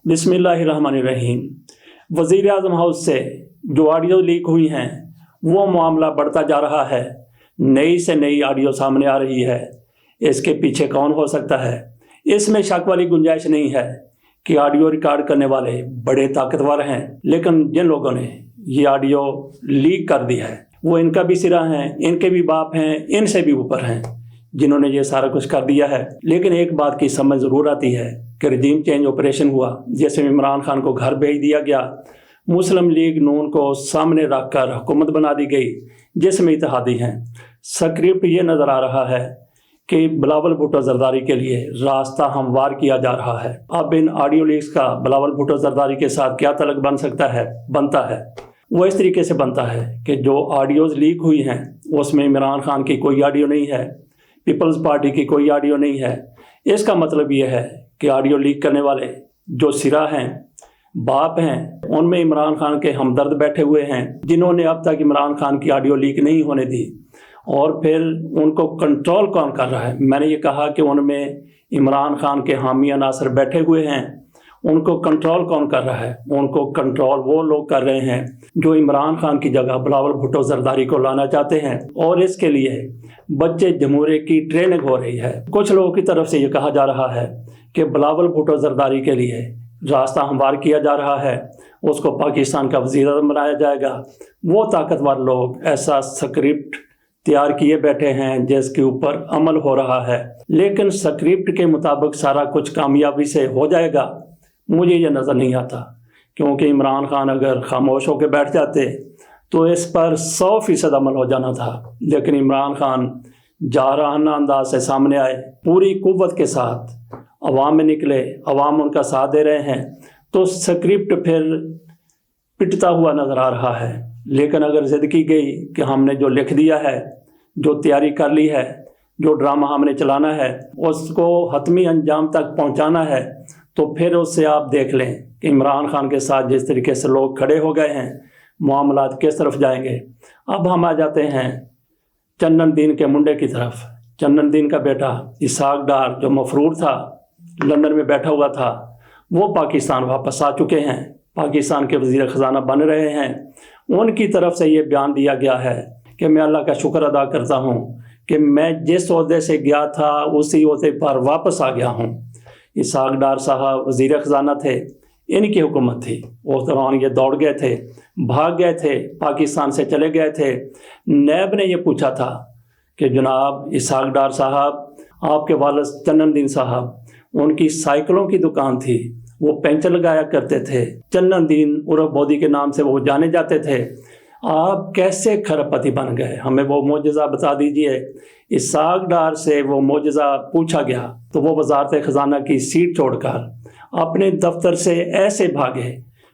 बिस्मिल्लाहिर्रहमानिर्रहीम। वज़ीर आज़म हाउस से जो ऑडियो लीक हुई हैं वो मामला बढ़ता जा रहा है। नई से नई ऑडियो सामने आ रही है। इसके पीछे कौन हो सकता है, इसमें शक वाली गुंजाइश नहीं है कि ऑडियो रिकॉर्ड करने वाले बड़े ताकतवर हैं, लेकिन जिन लोगों ने ये ऑडियो लीक कर दी है वो इनका भी सिरा हैं, इनके भी बाप हैं, इनसे भी ऊपर हैं जिन्होंने ये सारा कुछ कर दिया है। लेकिन एक बात की समझ ज़रूर आती है कि रिजीम चेंज ऑपरेशन हुआ, जैसे इमरान खान को घर भेज दिया गया, मुस्लिम लीग नून को सामने रखकर हुकूमत बना दी गई जिसमें इत्तेहादी हैं। स्क्रिप्ट ये नज़र आ रहा है कि बिलावल भुट्टो जरदारी के लिए रास्ता हमवार किया जा रहा है। अब इन ऑडियो लीक्स का बिलावल भुट्टो जरदारी के साथ क्या तलक बन सकता है, बनता है वो इस तरीके से बनता है कि जो ऑडियोज़ लीक हुई हैं उसमें इमरान खान की कोई ऑडियो नहीं है, पीपल्स पार्टी की कोई ऑडियो नहीं है। इसका मतलब ये है कि ऑडियो लीक करने वाले जो सिरा हैं, बाप हैं, उनमें इमरान खान के हमदर्द बैठे हुए हैं जिन्होंने अब तक इमरान खान की ऑडियो लीक नहीं होने दी। और फिर उनको कंट्रोल कौन कर रहा है? मैंने ये कहा कि उनमें इमरान खान के हामी अनासर बैठे हुए हैं। उनको कंट्रोल कौन कर रहा है? उनको कंट्रोल वो लोग कर रहे हैं जो इमरान खान की जगह बिलावल भुट्टो जरदारी को लाना चाहते हैं, और इसके लिए बच्चे जमहूरियत की ट्रेनिंग हो रही है। कुछ लोगों की तरफ से ये कहा जा रहा है कि बिलावल भुट्टो जरदारी के लिए रास्ता हमवार किया जा रहा है, उसको पाकिस्तान का वज़ीर आज़म बनाया जाएगा। वो ताकतवर लोग ऐसा स्क्रिप्ट तैयार किए बैठे हैं जिसके ऊपर अमल हो रहा है, लेकिन स्क्रिप्ट के मुताबिक सारा कुछ कामयाबी से हो जाएगा मुझे ये नज़र नहीं आता, क्योंकि इमरान खान अगर खामोश होकर बैठ जाते तो इस पर 100% अमल हो जाना था। लेकिन इमरान खान जारहाना अंदाज से सामने आए, पूरी कुव्वत के साथ अवाम में निकले, अवाम उनका साथ दे रहे हैं, तो स्क्रिप्ट फिर पिटता हुआ नज़र आ रहा है। लेकिन अगर ज़िद की गई कि हमने जो लिख दिया है, जो तैयारी कर ली है, जो ड्रामा हमने चलाना है, उसको हतमी अंजाम तक पहुंचाना है, तो फिर उससे आप देख लें कि इमरान खान के साथ जिस तरीके से लोग खड़े हो गए हैं, मामलात किस तरफ जाएंगे। अब हम आ जाते हैं चन्नन दीन के मुंडे की तरफ। चन्नन दीन का बेटा इसहाक डार जो मफरूर था, लंदन में बैठा हुआ था, वो पाकिस्तान वापस आ चुके हैं, पाकिस्तान के वज़ीर ख़जाना बन रहे हैं। उनकी तरफ से ये बयान दिया गया है कि मैं अल्लाह का शुक्र अदा करता हूँ कि मैं जिस ओहदे से गया था उसी ओहदे पर वापस आ गया हूँ। इसहाक डार साहब वज़ीर ख़जाना थे, इनकी हुकूमत थी, उस दौरान ये दौड़ गए थे, भाग गए थे, पाकिस्तान से चले गए थे। नैब ने ये पूछा था कि जनाब इसहाक डार साहब, आपके वालिद चन्नन दीन साहब, उनकी साइकिलों की दुकान थी, वो पंचर लगाया करते थे, चन्नन दीन उर्फ बोदी के नाम से वो जाने जाते थे, आप कैसे खरबपति बन गए? हमें वो मोजज़ा बता दीजिए। इसहाक डार से वो मोजज़ा पूछा गया तो वो वज़ारत ख़जाना की सीट छोड़कर अपने दफ्तर से ऐसे भागे,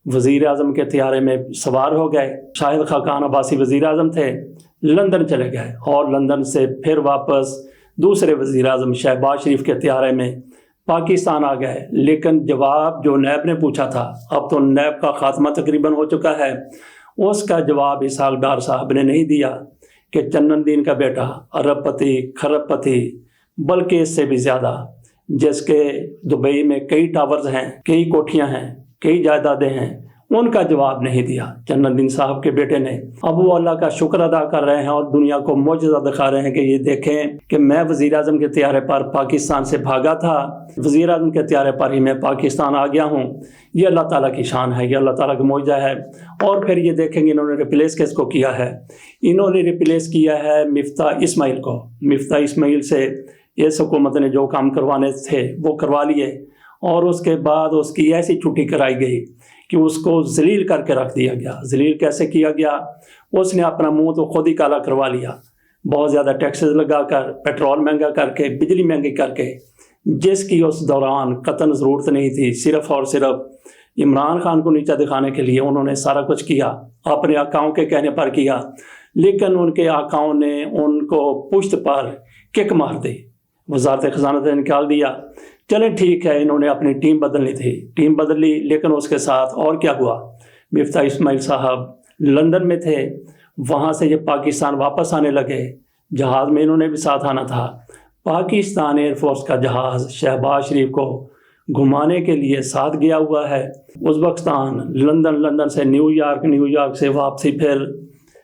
वज़ीर आज़म के त्यारे में सवार हो गए। शाहिद खाकान अब्बासी वज़ीर आज़म थे, लंदन चले गए और लंदन से फिर वापस दूसरे वज़ीर आज़म शहबाज शरीफ के त्यारे में पाकिस्तान आ गए। लेकिन जवाब जो नैब ने पूछा था, अब तो नैब का खात्मा तकरीबन हो चुका है, उसका जवाब इसहाक डार साहब ने नहीं दिया कि चन्नन दीन का बेटा अरबपति खरबपति, बल्कि इससे भी ज़्यादा, जिसके दुबई में कई टावर्स हैं, कई कोठियां हैं, कई जायदादें हैं, उनका जवाब नहीं दिया चन्नन दीन साहब के बेटे ने। अब वो अल्लाह का शुक्र अदा कर रहे हैं और दुनिया को मोजज़ा दिखा रहे हैं कि ये देखें कि मैं वज़ीर आज़म के त्यारे पर पाकिस्तान से भागा था, वज़ीर आज़म के त्यारे पर ही मैं पाकिस्तान आ गया हूँ। ये अल्लाह ताला की शान है, ये अल्लाह ताला का मोजज़ा है। और फिर ये देखेंगे इन्होंने रिप्लेस किसको किया है? इन्होंने रिप्लेस किया है मिफ्ता इस्माइल को। मिफ्ता इस्माइल से इस हुकूमत ने जो काम करवाने थे वो करवा लिए, और उसके बाद उसकी ऐसी छुट्टी कराई गई कि उसको जलील करके रख दिया गया। जलील कैसे किया गया? उसने अपना मुंह तो खुद ही काला करवा लिया, बहुत ज़्यादा टैक्सेस लगाकर, पेट्रोल महंगा करके, बिजली महंगी करके, जिसकी उस दौरान कतन ज़रूरत नहीं थी। सिर्फ़ और सिर्फ इमरान खान को नीचा दिखाने के लिए उन्होंने सारा कुछ किया, अपने आकाओं के कहने पर किया, लेकिन उनके आकाओं ने उनको पुश्त पर किक मार दी, वज़ारत ख़जाना से निकाल दिया। चले ठीक है, इन्होंने अपनी टीम बदलनी थी, टीम बदली, लेकिन उसके साथ और क्या हुआ? मिफ्ता इस्माइल साहब लंदन में थे, वहाँ से ये पाकिस्तान वापस आने लगे, जहाज़ में इन्होंने भी साथ आना था। पाकिस्तान एयरफोर्स का जहाज़ शहबाज शरीफ को घुमाने के लिए साथ गया हुआ है। उज़्बेकिस्तान, लंदन से न्यूयॉर्क से वापसी, फिर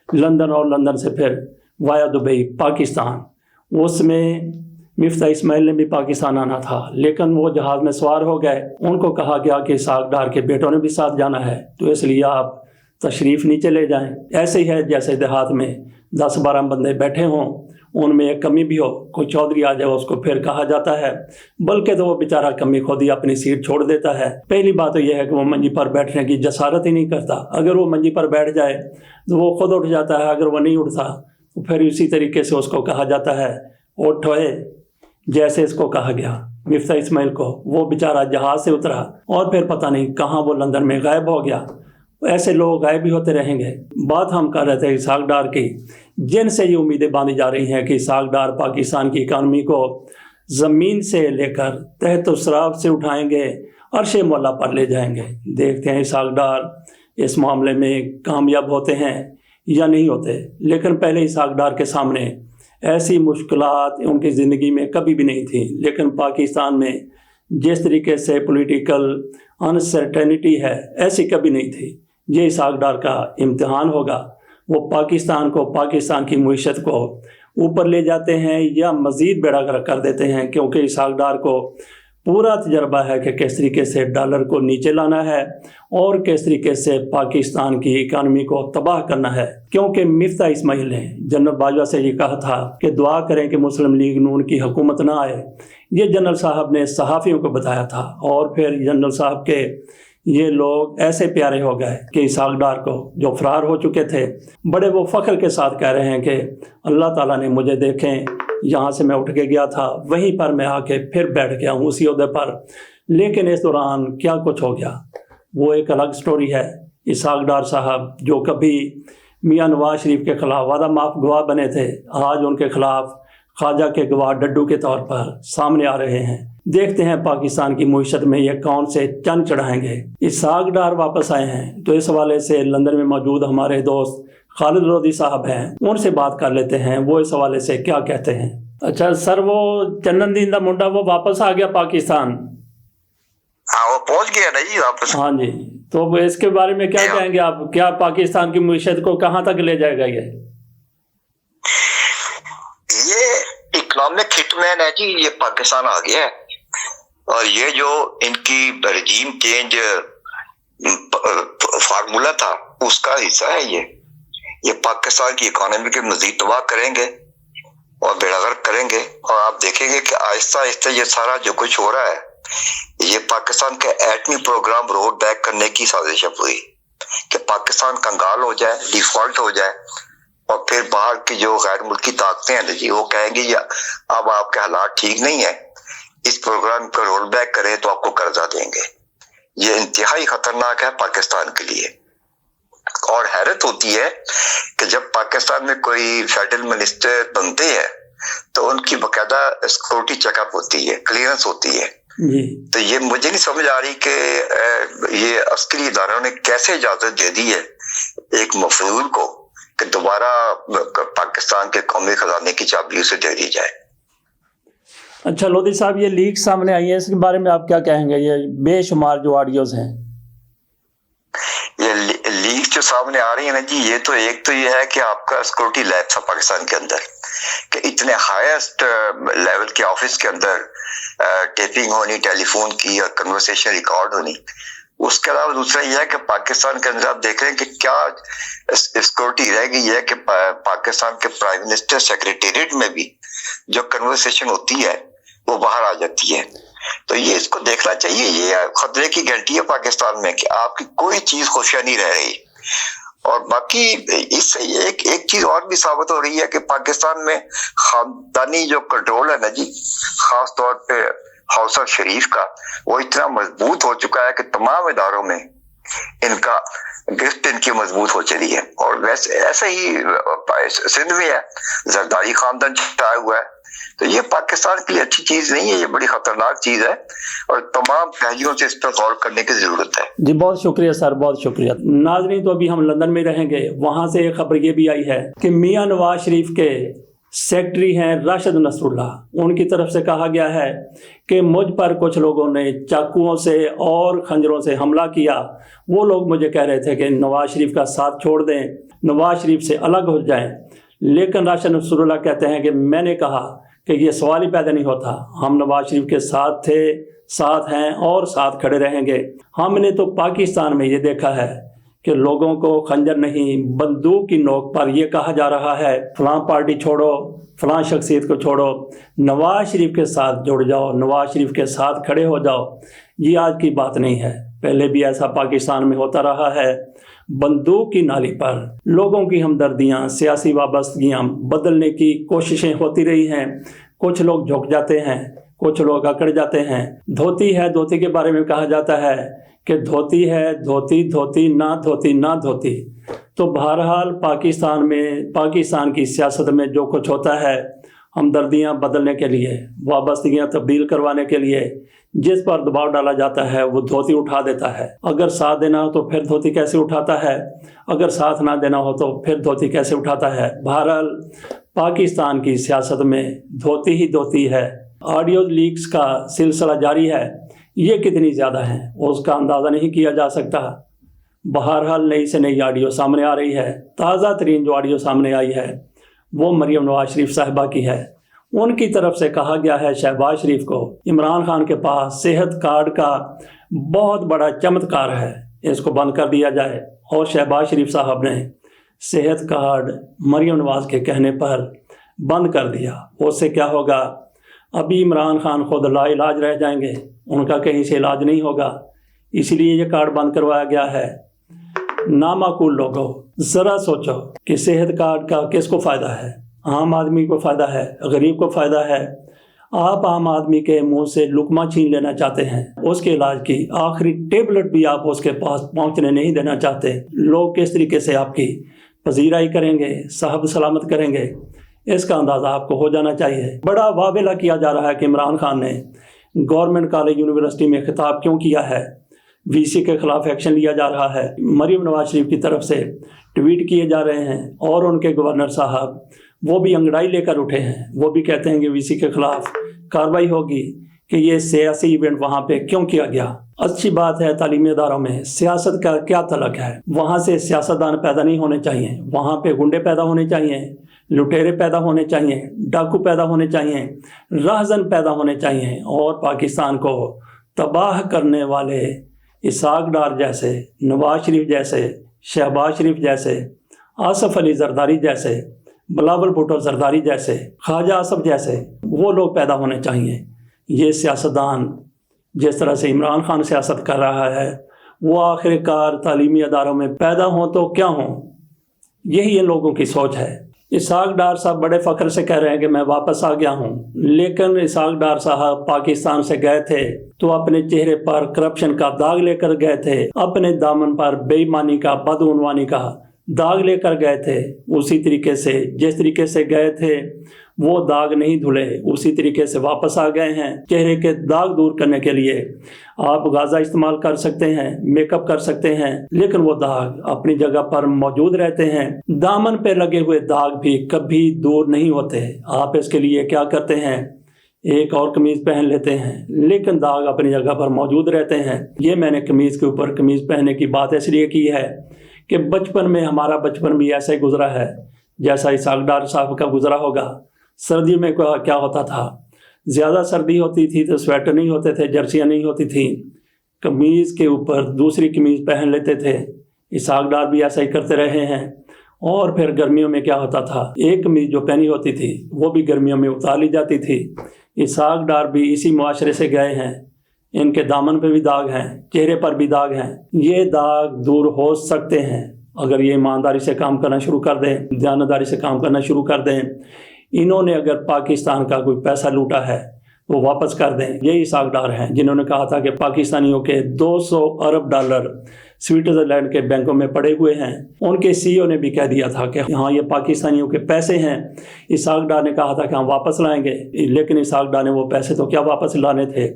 लंदन और लंदन से फिर वाया दुबई पाकिस्तान। उसमें मिफ्ता इस्माइल ने भी पाकिस्तान आना था, लेकिन वो जहाज़ में सवार हो गए। उनको कहा गया कि इसहाक डार के बेटों ने भी साथ जाना है, तो इसलिए आप तशरीफ़ नीचे ले जाएं। ऐसे ही है जैसे देहात में 10-12 बंदे बैठे हों, उनमें एक कमी भी हो, कोई चौधरी आ जाए उसको फिर कहा जाता है, बल्कि तो वो बेचारा कमी खुद ही अपनी सीट छोड़ देता है। पहली बात तो यह है कि वो मंजी पर बैठने की जसारत ही नहीं करता। अगर वो मंजी पर बैठ जाए तो वो खुद उठ जाता है, अगर वो नहीं उठता तो फिर इसी तरीके से उसको कहा जाता है उठोए, जैसे इसको कहा गया मिफ्ता इस्माइल को। वो बेचारा जहाज़ से उतरा और फिर पता नहीं कहाँ वो लंदन में गायब हो गया। ऐसे लोग गायब भी होते रहेंगे। बात हम कर रहे थे इसहाक डार की, जिनसे ये उम्मीदें बांधी जा रही हैं कि इसहाक डार पाकिस्तान की इकानमी को ज़मीन से लेकर तहत सराब से उठाएंगे, अर्शे मौला पर ले जाएंगे। देखते हैं इसहाक डार इस मामले में कामयाब होते हैं या नहीं होते। लेकिन पहले इसहाक डार के सामने ऐसी मुश्किलात उनकी ज़िंदगी में कभी भी नहीं थी, लेकिन पाकिस्तान में जिस तरीके से पॉलिटिकल अनसर्टेनिटी है, ऐसी कभी नहीं थी। ये इसहाक डार का इम्तिहान होगा। वो पाकिस्तान को, पाकिस्तान की मईशत को ऊपर ले जाते हैं या मज़ीद बेड़ा गर्क कर देते हैं, क्योंकि इसहाक डार को पूरा तजर्बा है कि किस तरीके से डॉलर को नीचे लाना है और किस तरीके से पाकिस्तान की इकानमी को तबाह करना है। क्योंकि मिफ्ता इस्माइल ने जनरल बाजवा से ये कहा था कि दुआ करें कि मुस्लिम लीग नून की हुकूमत ना आए। ये जनरल साहब ने सहाफ़ियों को बताया था, और फिर जनरल साहब के ये लोग ऐसे प्यारे हो गए कि इसहाक डार को, जो फरार हो चुके थे, बड़े वो फ़ख्र के साथ कह रहे हैं कि अल्लाह ताला ने मुझे देखें, यहाँ से मैं उठ के गया था, वहीं पर मैं आके फिर बैठ गया हूँ उसी ओहदे पर, लेकिन इस दौरान क्या कुछ हो गया वो एक अलग स्टोरी है। इसहाक डार साहब जो कभी मियाँ नवाज शरीफ के ख़िलाफ़ वादा माफ गवाह बने थे, आज उनके ख़िलाफ़ ख्वाजा के गवाह डड्डू के तौर पर सामने आ रहे हैं। देखते हैं पाकिस्तान की मईशत में ये कौन से चंद चढ़ाएंगे। इसहाक डार वापस आए हैं, तो इस हवाले से लंदन में मौजूद हमारे दोस्त खालिद लोधी साहब हैं, उनसे बात कर लेते हैं, वो इस हवाले से क्या कहते हैं। अच्छा सर, वो चन्नन दीन दा मुंडा वो वापस आ गया पाकिस्तान? हाँ, वो पहुंच गया ना जी वापस। हाँ जी, तो इसके बारे में क्या कहेंगे आप? क्या पाकिस्तान की मईशत को कहाँ तक ले जाएगा ये इकोनॉमिक हिटमैन है जी, ये पाकिस्तान आ गया है। और ये जो इनकी रजीम चेंज फार्मूला था उसका हिस्सा है ये पाकिस्तान की इकोनॉमी के मजीद तबाह करेंगे और बेड़ागर्क करेंगे। और आप देखेंगे कि आहिस्ता आहिस्ता ये सारा जो कुछ हो रहा है, ये पाकिस्तान के एटमी प्रोग्राम रोड बैक करने की साजिश हुई कि पाकिस्तान कंगाल हो जाए, डिफॉल्ट हो जाए, और फिर बाहर की जो गैर मुल्की ताकतें हैं जी, वो कहेंगी अब आपके हालात ठीक नहीं है, इस प्रोग्राम को रोल बैक करें तो आपको कर्जा देंगे। ये इंतहाई खतरनाक है पाकिस्तान के लिए। और हैरत होती है कि जब पाकिस्तान में कोई फेडरल मिनिस्टर बनते हैं तो उनकी बाकायदा सिक्योरिटी चेकअप होती है, क्लियरेंस होती है। तो ये मुझे नहीं समझ आ रही कि ये अस्करी इदारों ने कैसे इजाजत दे दी है एक मफलूल को कि दोबारा पाकिस्तान के कौमी खजाने की चाबी उसे दे दी जाए। अच्छा लोधी साहब, ये लीक सामने आई है, इसके बारे में आप क्या कहेंगे? ये बेशुमार जो ऑडियोज हैं, ये लीक जो सामने आ रही है ना जी, ये तो एक तो ये है कि आपका सिक्योरिटी लैब था पाकिस्तान के अंदर कि इतने हाईएस्ट लेवल के ऑफिस के अंदर टेपिंग होनी, टेलीफोन की और कन्वर्सेशन रिकॉर्ड होनी। उसके अलावा दूसरा यह है कि पाकिस्तान के अंदर आप देख रहे हैं कि क्या सिक्योरिटी रह गई है कि पाकिस्तान के प्राइम मिनिस्टर सेक्रेटेरिएट में भी जो कन्वर्सेशन होती है वो बाहर आ जाती है। तो ये इसको देखना चाहिए, ये खतरे की घंटी है पाकिस्तान में कि आपकी कोई चीज खुफिया नहीं रह रही। और बाकी इससे एक चीज और भी साबित हो रही है कि पाकिस्तान में खानदानी जो कंट्रोल है ना जी, खास तौर पे हाउस ऑफ शरीफ का, वो इतना मजबूत हो चुका है कि तमाम इदारों में इनका गिरफ्त इनकी मजबूत हो चली है। और वैसे ऐसे ही सिंध में है, जरदारी खानदान छाया हुआ है। तो ये पाकिस्तान के लिए अच्छी चीज नहीं है, ये बड़ी खतरनाक चीज है और तमाम पहलुओं से इस पर गौर करने की जरूरत है। जी बहुत शुक्रिया सर, बहुत शुक्रिया। नाज़रीन, तो अभी हम लंदन में रहेंगे। वहां से एक खबर ये भी आई है कि मियां नवाज शरीफ के सेक्रेटरी हैं राशिद नसरुल्लाह, उनकी तरफ से कहा गया है कि मुझ पर कुछ लोगों ने चाकुओं से और खंजरों से हमला किया। वो लोग मुझे कह रहे थे कि नवाज शरीफ का साथ छोड़ दें, नवाज शरीफ से अलग हो जाएं, लेकिन राशिद नसरुल्लाह कहते हैं कि मैंने कहा कि ये सवाल ही पैदा नहीं होता। हम नवाज शरीफ के साथ थे, साथ हैं और साथ खड़े रहेंगे। हमने तो पाकिस्तान में ये देखा है कि लोगों को खंजर नहीं, बंदूक की नोक पर यह कहा जा रहा है फलां पार्टी छोड़ो, फलां शख्सियत को छोड़ो, नवाज शरीफ के साथ जुड़ जाओ, नवाज शरीफ के साथ खड़े हो जाओ। ये आज की बात नहीं है, पहले भी ऐसा पाकिस्तान में होता रहा है। बंदूक की नाली पर लोगों की हमदर्दियाँ, सियासी वाबस्तगियाँ बदलने की कोशिशें होती रही हैं। कुछ लोग झुक जाते हैं, कुछ लोग अकड़ जाते हैं। धोती है, धोती के बारे में कहा जाता है कि धोती है, धोती धोती ना धोती ना धोती। तो बहरहाल पाकिस्तान की सियासत में जो कुछ होता है, हमदर्दियाँ बदलने के लिए, वाबस्तगियाँ तब्दील करवाने के लिए जिस पर दबाव डाला जाता है वो धोती उठा देता है। अगर साथ देना हो तो फिर धोती कैसे उठाता है, अगर साथ ना देना हो तो फिर धोती कैसे उठाता है। बहरहाल पाकिस्तान की सियासत में धोती ही धोती है। ऑडियो लीक्स का सिलसिला जारी है, ये कितनी ज़्यादा है उसका अंदाज़ा नहीं किया जा सकता। बहरहाल नई से नई ऑडियो सामने आ रही है। ताज़ा तरीन जो ऑडियो सामने आई है वो मरियम नवाज शरीफ साहिबा की है। उनकी तरफ से कहा गया है शहबाज शरीफ को इमरान खान के पास सेहत कार्ड का बहुत बड़ा चमत्कार है, इसको बंद कर दिया जाए। और शहबाज शरीफ साहब ने सेहत कार्ड मरियम नवाज के कहने पर बंद कर दिया। उससे क्या होगा, अभी इमरान खान खुद लाइलाज रह जाएंगे, उनका कहीं से इलाज नहीं होगा, इसलिए ये कार्ड बंद करवाया गया है। नामाकूल लोगों, ज़रा सोचो कि सेहत कार्ड का किसको फ़ायदा है। आम आदमी को फ़ायदा है, गरीब को फ़ायदा है। आप आम आदमी के मुंह से लुकमा छीन लेना चाहते हैं, उसके इलाज की आखिरी टेबलेट भी आप उसके पास पहुंचने नहीं देना चाहते। लोग किस तरीके से आपकी पजीराई करेंगे, साहब सलामत करेंगे, इसका अंदाज़ा आपको हो जाना चाहिए। बड़ा वावेला किया जा रहा है कि इमरान खान ने गवर्नमेंट कॉलेज यूनिवर्सिटी में खिताब क्यों किया है, वीसी के खिलाफ एक्शन लिया जा रहा है। मरियम नवाज शरीफ की तरफ से ट्वीट किए जा रहे हैं और उनके गवर्नर साहब वो भी अंगड़ाई लेकर उठे हैं। वो भी कहते हैं कि वीसी के खिलाफ कार्रवाई होगी कि ये सियासी इवेंट वहाँ पे क्यों किया गया। अच्छी बात है, तालीमी इदारों में सियासत का क्या तलक है, वहाँ से सियासतदान पैदा नहीं होने चाहिए, वहाँ पे गुंडे पैदा होने चाहिए, लुटेरे पैदा होने चाहिए, डाकू पैदा होने चाहिए, राहजन पैदा होने चाहिए। और पाकिस्तान को तबाह करने वाले इसाक डार जैसे, नवाज शरीफ जैसे, शहबाज शरीफ जैसे, आसफ अली जरदारी जैसे, बिलावल भुट्टो जरदारी जैसे, ख्वाजा आसफ जैसे वो लोग पैदा होने चाहिए। ये सियासतदान जिस तरह से इमरान खान सियासत कर रहा है वो आखिरकार तालीमी अदारों में पैदा हों तो क्या हों, यही इन लोगों की सोच है। इसाक डार साहब बड़े फ़ख्र से कह रहे हैं कि मैं वापस आ गया हूँ, लेकिन इसाक डार साहब पाकिस्तान से गए थे तो अपने चेहरे पर करप्शन का दाग लेकर गए थे, अपने दामन पर बेईमानी का, बदउनवानी का दाग लेकर गए थे। उसी तरीके से जिस तरीके से गए थे वो दाग नहीं धुले, उसी तरीके से वापस आ गए हैं। चेहरे के दाग दूर करने के लिए आप गाज़ा इस्तेमाल कर सकते हैं, मेकअप कर सकते हैं, लेकिन वो दाग अपनी जगह पर मौजूद रहते हैं। दामन पे लगे हुए दाग भी कभी दूर नहीं होते। आप इसके लिए क्या करते हैं, एक और कमीज़ पहन लेते हैं, लेकिन दाग अपनी जगह पर मौजूद रहते हैं। ये मैंने कमीज़ के ऊपर कमीज़ पहनने की बात इसलिए की है कि बचपन में हमारा बचपन भी ऐसा ही गुजरा है जैसा इसाक डार साहब का गुजरा होगा। सर्दियों में क्या होता था, ज़्यादा सर्दी होती थी तो स्वेटर नहीं होते थे, जर्सियाँ नहीं होती थी, कमीज़ के ऊपर दूसरी कमीज़ पहन लेते थे। इसाक डार भी ऐसा ही करते रहे हैं। और फिर गर्मियों में क्या होता था, एक कमीज़ जो पहनी होती थी वो भी गर्मियों में उतार ली जाती थी। इसाक डार भी इसी मुआशरे से गए हैं। इनके दामन पे भी दाग हैं, चेहरे पर भी दाग हैं। ये दाग दूर हो सकते हैं अगर ये ईमानदारी से काम करना शुरू कर दें, दयानतदारी से काम करना शुरू कर दें। इन्होंने अगर पाकिस्तान का कोई पैसा लूटा है वो वापस कर दें। यही इसाक डार हैं जिन्होंने कहा था कि पाकिस्तानियों के 200 अरब डॉलर स्विट्ज़रलैंड के बैंकों में पड़े हुए हैं। उनके सीईओ ने भी कह दिया था कि हाँ ये पाकिस्तानियों के पैसे हैं। इसाक डार ने कहा था कि हम वापस लाएंगे, लेकिन इसाक डार ने वो पैसे तो क्या वापस लाने थे,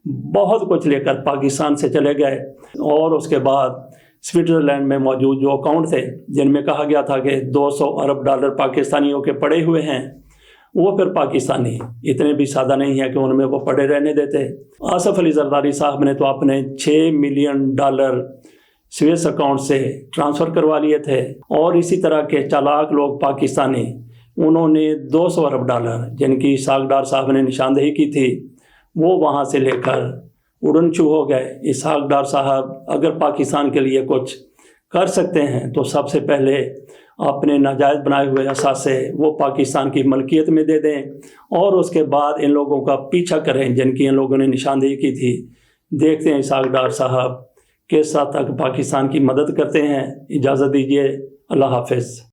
बहुत कुछ लेकर पाकिस्तान से चले गए। और उसके बाद स्विट्ज़रलैंड में मौजूद जो अकाउंट थे जिनमें कहा गया था कि 200 अरब डॉलर पाकिस्तानियों के पड़े हुए हैं, وہ پھر پاکستانی اتنے بھی سادہ نہیں ہے کہ ان میں وہ پڑے رہنے دیتے۔ آصف علی زرداری صاحب نے تو اپنے $6 ملین سوئس اکاؤنٹ سے ٹرانسفر کروا لیے تھے، اور اسی طرح کے چالاک لوگ پاکستانی انہوں نے $200 ارب جن کی اسحاق ڈار صاحب نے نشاندہی کی تھی وہ وہاں سے لے کر اڑن چھو ہو گئے۔ اسحاق ڈار صاحب اگر پاکستان کے لیے کچھ کر سکتے ہیں تو سب سے پہلے اپنے ناجائز بنائے ہوئے اثاثے وہ پاکستان کی ملکیت میں دے دیں، اور اس کے بعد ان لوگوں کا پیچھا کریں جن کی ان لوگوں نے نشاندہی کی تھی۔ دیکھتے ہیں اسحاق ڈار صاحب کس حد تک پاکستان کی مدد کرتے ہیں۔ اجازت دیجیے، اللہ حافظ۔